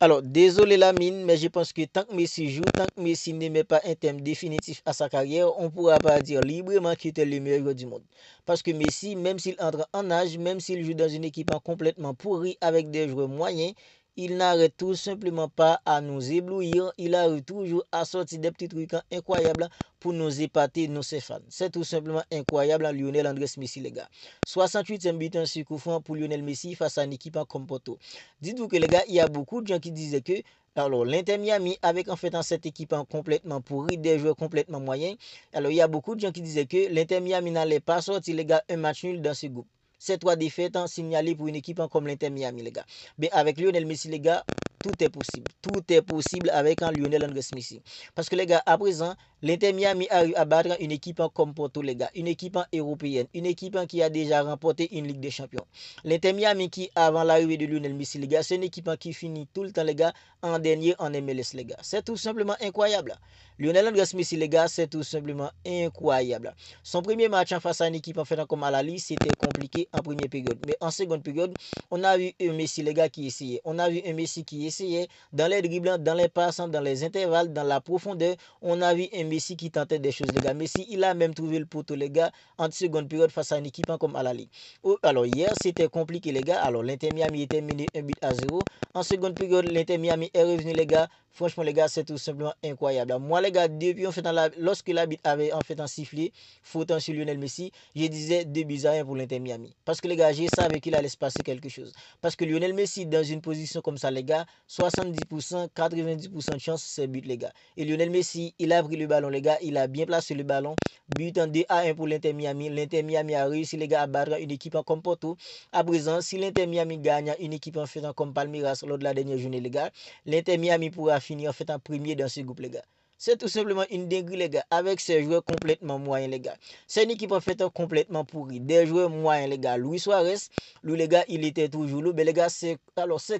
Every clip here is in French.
Alors, désolé Lamine, mais je pense que tant que Messi joue, tant que Messi ne met pas un terme définitif à sa carrière, on ne pourra pas dire librement qu'il était le meilleur joueur du monde. Parce que Messi, même s'il entre en âge, même s'il joue dans une équipe complètement pourrie avec des joueurs moyens, il n'arrête tout simplement pas à nous éblouir. Il arrive toujours à sortir des petits trucs incroyables pour nous épater, nos fans. C'est tout simplement incroyable, Lionel Andrés Messi, les gars. 68e but en coup franc pour Lionel Messi face à une équipe comme Porto. Dites-vous que les gars, il y a beaucoup de gens qui disaient que alors l'Inter Miami avec en fait cette équipe complètement pourrie, des joueurs complètement moyens. Alors il y a beaucoup de gens qui disaient que l'Inter Miami n'allait pas sortir les gars un match nul dans ce groupe. C'est trois défaites signalées pour une équipe comme l'Inter Miami les gars. Mais avec Lionel Messi les gars, tout est possible. Tout est possible avec un Lionel Andrés Messi. Parce que les gars, à présent, l'Inter Miami arrive à battre une équipe comme Porto les gars, une équipe européenne, une équipe qui a déjà remporté une Ligue des Champions. L'Inter Miami qui, avant l'arrivée de Lionel Messi, les gars, c'est une équipe qui finit tout le temps, les gars, en dernier en MLS, les gars. C'est tout simplement incroyable. Lionel Andrés Messi, les gars, c'est tout simplement incroyable. Son premier match en face à une équipe en fait comme Al-Ahly, c'était compliqué en première période. Mais en seconde période, on a vu un Messi, les gars, qui essayait. On a vu un Messi qui essayait dans les dribbles, dans les passes, dans les intervalles, dans la profondeur. On a vu un Messi qui tentait des choses, les gars. Messi, il a même trouvé le poteau, les gars, en seconde période face à une équipe comme Al-Ahly. Alors hier, c'était compliqué, les gars. Alors l'Inter Miami était mené 1 but à 0. En seconde période, l'Inter Miami est revenu, les gars. Franchement, les gars, c'est tout simplement incroyable. Moi, les gars, depuis en fait, lorsque l'arbitre avait en fait un sifflé, faute sur Lionel Messi, je disais 2 buts à 1 pour l'Inter Miami. Parce que les gars, je savais qu'il allait se passer quelque chose. Parce que Lionel Messi, dans une position comme ça, les gars, 70%, 90% de chance, c'est but, les gars. Et Lionel Messi, il a pris le ballon, les gars, il a bien placé le ballon. But en 2-1 pour l'Inter Miami. L'Inter Miami a réussi, les gars, à battre une équipe comme Porto. À présent, si l'Inter Miami gagne une équipe en fait comme Palmeiras lors de la dernière journée, les gars, l'Inter Miami pourra finir en fait en premier dans ce groupe, les gars. C'est tout simplement une dinguerie, les gars, avec ces joueurs complètement moyens, les gars. C'est une équipe en fait complètement pourrie. Des joueurs moyens, les gars. Luis Suarez, lui, les gars, il était toujours lourd. Mais les gars, c'est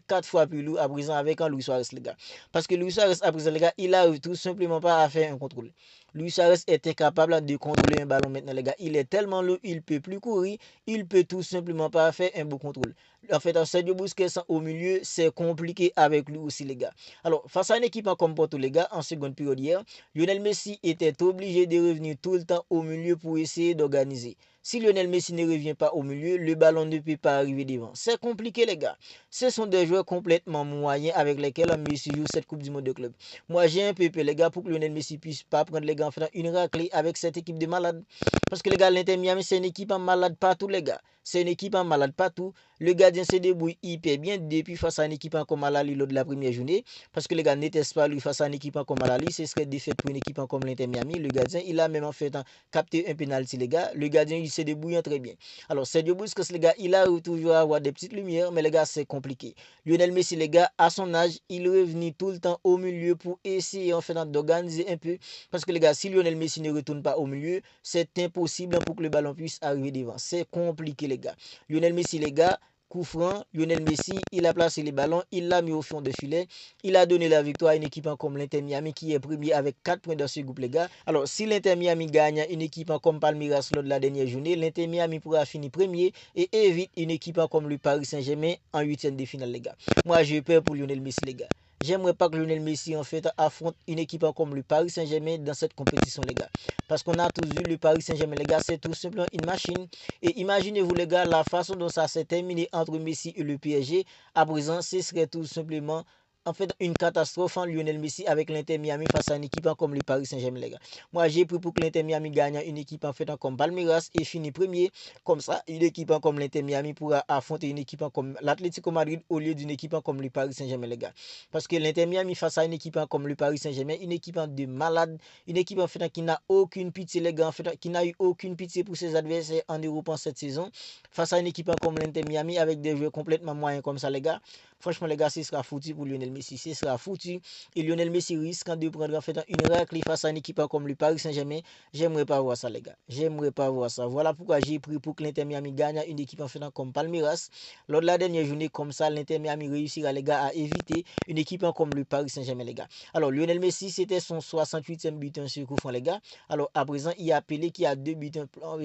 4 fois plus lourd à présent avec un Luis Suarez, les gars. Parce que Luis Suarez, à présent, les gars, il arrive tout simplement pas à faire un contrôle. Luis Suarez est incapable de contrôler un ballon maintenant, les gars. Il est tellement lourd, il peut plus courir, il peut tout simplement pas faire un beau contrôle. En fait, Sergio Busquets au milieu, c'est compliqué avec lui aussi, les gars. Alors, face à une équipe comme Porto, les gars, en seconde période hier, Lionel Messi était obligé de revenir tout le temps au milieu pour essayer d'organiser. Si Lionel Messi ne revient pas au milieu, le ballon ne peut pas arriver devant. C'est compliqué, les gars. Ce sont des joueurs complètement moyens avec lesquels Messi joue cette Coupe du Monde de club. Moi, j'ai un peu peur, les gars, pour que Lionel Messi puisse pas prendre les gars en faisant une raclée avec cette équipe de malades. Parce que les gars, l'Inter Miami, c'est une équipe en malade partout, les gars. C'est une équipe en malade partout. Le gardien se débrouille hyper bien depuis face à une équipe comme Al-Ahly lors de la première journée. Parce que les gars n'étaient pas lui face à une équipe comme Al-Ahly. Ce serait défaite pour une équipe comme l'Inter Miami. Le gardien, il a même en fait capté un penalty, les gars. Le gardien, il se débrouille très bien. Alors, Sergio Busquets, les gars, il a toujours à avoir des petites lumières, mais les gars, c'est compliqué. Lionel Messi, les gars, à son âge, il est revenu tout le temps au milieu pour essayer en fait d'organiser un peu. Parce que les gars, si Lionel Messi ne retourne pas au milieu, c'est impossible pour que le ballon puisse arriver devant. C'est compliqué, les gars. Lionel Messi, les gars, coup franc, Lionel Messi, il a placé les ballons, il l'a mis au fond de filet, il a donné la victoire à une équipe comme l'Inter Miami qui est premier avec 4 points dans ce groupe, les gars. Alors, si l'Inter Miami gagne une équipe comme Palmeiras lors de la dernière journée, l'Inter Miami pourra finir premier et évite une équipe comme le Paris Saint-Germain en huitième de finale, les gars. Moi, j'ai peur pour Lionel Messi, les gars. J'aimerais pas que Lionel Messi en fait affronte une équipe comme le Paris Saint-Germain dans cette compétition, les gars. Parce qu'on a tous vu le Paris Saint-Germain, les gars, c'est tout simplement une machine. Et imaginez-vous, les gars, la façon dont ça s'est terminé entre Messi et le PSG. À présent, ce serait tout simplement en fait une catastrophe en Lionel Messi avec l'Inter Miami face à une équipe comme le Paris Saint-Germain, les gars. Moi, j'ai pris pour que l'Inter Miami gagne une équipe en fait comme Palmeiras et finit premier. Comme ça, une équipe comme l'Inter Miami pourra affronter une équipe comme l'Atlético Madrid au lieu d'une équipe comme le Paris Saint-Germain, les gars. Parce que l'Inter Miami face à une équipe comme le Paris Saint-Germain, une équipe de malades, une équipe en fait qui n'a aucune pitié, les gars, en fait, qui n'a eu aucune pitié pour ses adversaires en Europe en cette saison. Face à une équipe comme l'Inter Miami avec des joueurs complètement moyens comme ça, les gars. Franchement, les gars, ce sera foutu pour Lionel Messi. Ce sera foutu. Et Lionel Messi risque de prendre en fait une raclée face à une équipe comme le Paris Saint-Germain. J'aimerais pas voir ça, les gars. J'aimerais pas voir ça. Voilà pourquoi j'ai pris pour que l'Inter Miami gagne une équipe en fait comme Palmeiras. Lors de la dernière journée, comme ça, l'Inter Miami réussira, les gars, à éviter une équipe comme le Paris Saint-Germain, les gars. Alors, Lionel Messi, c'était son 68e but sur coup franc, les gars. Alors, à présent, il y a Pelé qui a 2 buts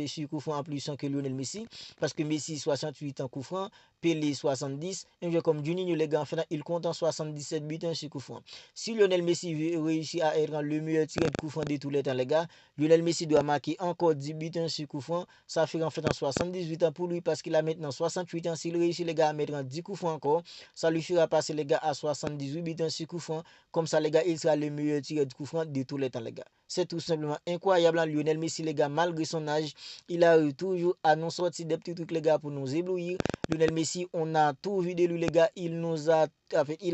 sur coup franc en plus que Lionel Messi. Parce que Messi, 68 en coup franc. Pelé 70, un jeu comme Juninho, les gars, en fait, il compte en 70 17 buts, 1 sur coup franc. Si Lionel Messi veut réussir à être le meilleur tireur de coup franc de tous les temps, les gars, Lionel Messi doit marquer encore 10 buts, 1 sur coup franc. Ça fait en fait en 78 ans pour lui parce qu'il a maintenant 68 ans. S'il réussit, les gars, à mettre en 10 coups francs encore, ça lui fera passer, les gars, à 78 buts, 1 sur coup franc. Comme ça, les gars, il sera le meilleur tireur de coup franc de tous les temps, les gars. C'est tout simplement incroyable. Lionel Messi, les gars, malgré son âge, il a eu toujours à nous sortir des petits trucs, les gars, pour nous éblouir. Lionel Messi, on a tout vu de lui, les gars. Il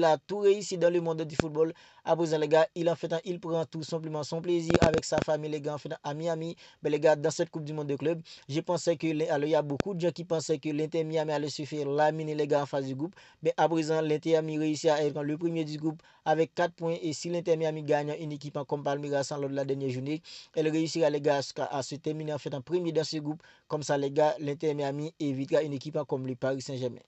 a tout réussi dans le monde du football. À présent, les gars, il prend tout simplement son plaisir avec sa famille, les gars, en fait, à Miami. Mais les gars, dans cette Coupe du Monde de club, je pensais alors, il y a beaucoup de gens qui pensaient que l'Inter Miami allait se faire laminer, les gars, en phase du groupe. Mais à présent, l'Inter Miami réussit à être le premier du groupe avec 4 points. Et si l'Inter Miami gagne une équipe comme Palmeiras lors de la dernière journée, elle réussira, les gars, à se terminer en fait en premier dans ce groupe. Comme ça, les gars, l'Inter Miami évitera une équipe comme le Paris Saint-Germain.